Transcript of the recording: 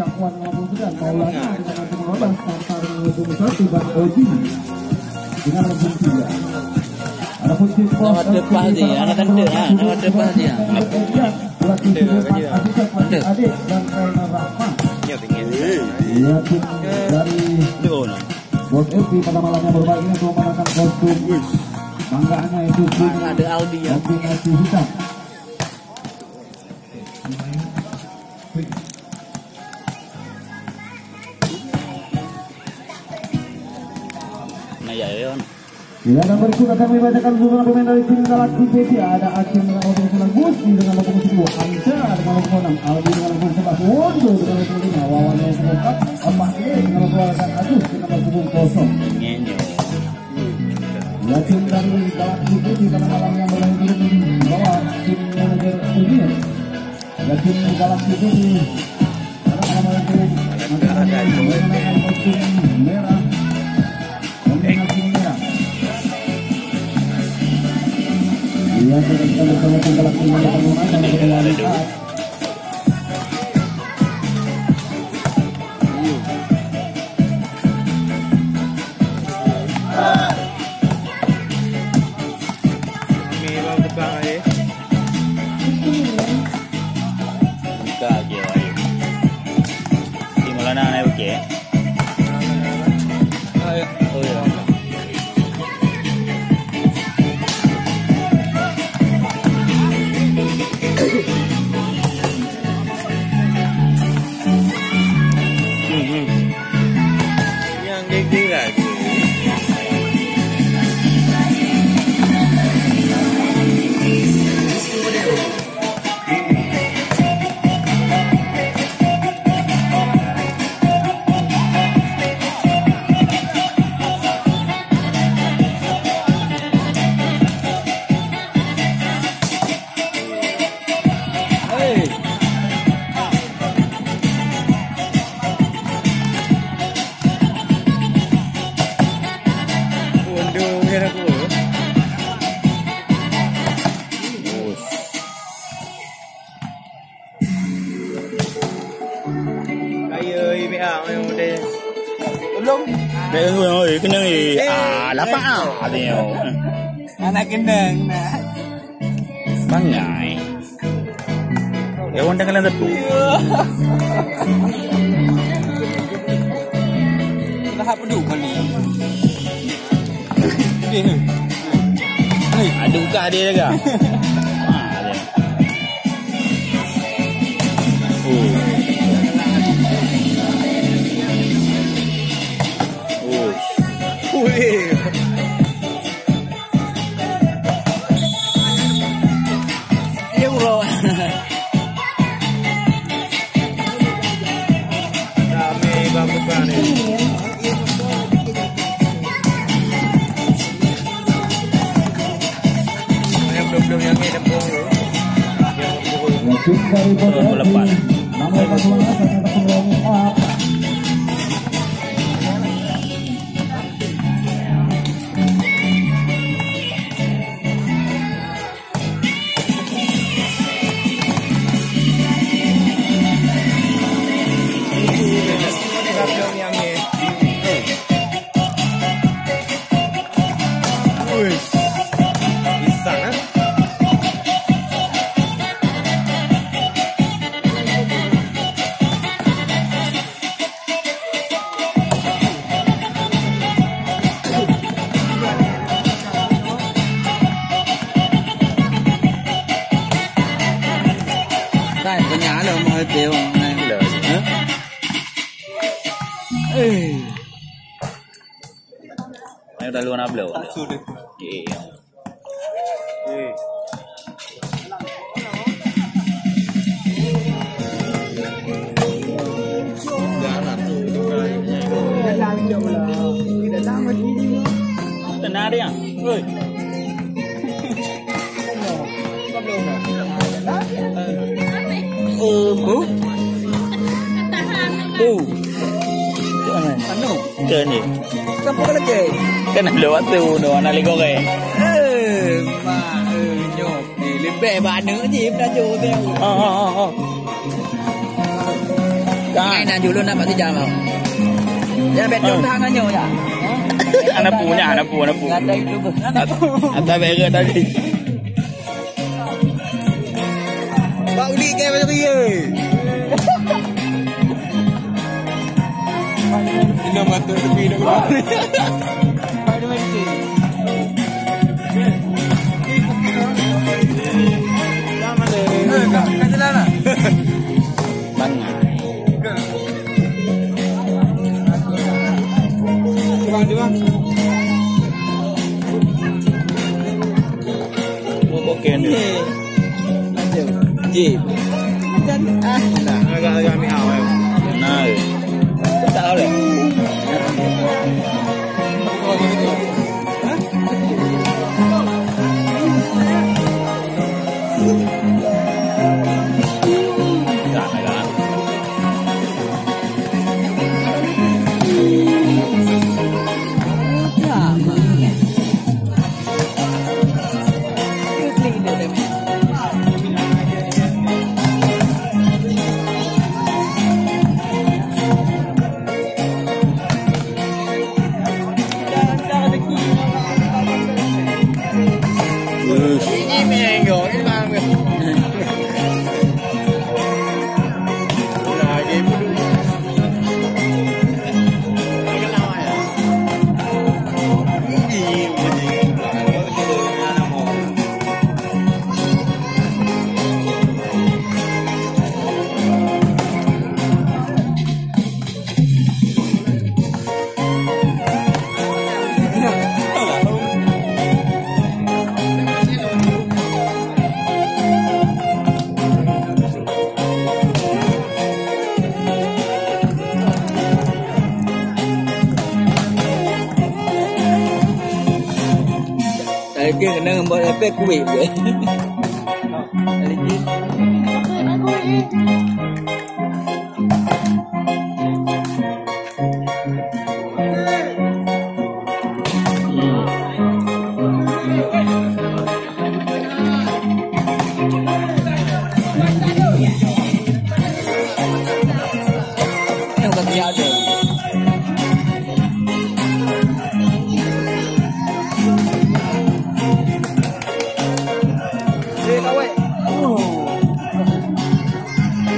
Syakwan 59, Maulana dengan nomor 15, Tartar 21, Bang Oji dengan nomor 3. Adapun Nama depan dia, anak tanda ha, nama depan dia. Adik dan Raina Rahman. Ya tinggi. Ia tim dari Bos FP pada malamnya berbaik ini untuk memenangkan kostum banggaannya itu ada Audi ya. Kombinasi hitam. Nah ya Yon. Bila dan berikut akan membacakan jumlah pemain dari tim Galaxy PT. Ada Aceh dengan nomor 9, Gusti dengan nomor 10, Hamza dengan nomor 6, Aldi dengan nomor 11, Wondo dengan nomor 5, Wawan dengan nomor 4, Ahmad dengan nomor 2, dan Agus dengan nomor 10. Ya, tim dari Galaxy PT pada malam yang mulai turun bawah tim manajer dunia. Ya, tim Galaxy PT pada malam yang turun menggunakan kostum merah. Kombinasi merah. Ia sedang bersama tim Galaxy melakukan pemain dan berkualitas. Buka je ayo. Di Maulana naik okey. Ayo. Oh ya. Yang gede lagi. Oi, kena dapat dia. Anak kendang nah. Bangai. Ya orang kalian tepu. Tahap peduk kali. Ada buka dia juga. Ada. Dia bro. Rame bagus banget. Yang belum yang ini dempung tu. Yang lepas. Nomor 14 Đây có nhá đâu mà hơi tiêu này lỡ hả? Ayo dah luar belum? Sudah. Iya. Tenang dia. Oi. Bu. Bu. Anu, ke ni. Kamu lagi? Kan lewat tu no anak lego ke. Mà nhộp thì lên bè bà nữa gì em đã vô theo. Ngay nè dulu nak mati jam mau. Ya bet jom tangannya ya. Anak punya. Ada itu bos. Ada bega tadi. Bau di kayak macam dia. Ini mata tepi dah. Bang. Mau koken. Ji. Nah, agak-agak miau. Nah. Tak tahu lah. Dia kena buat efek kuih.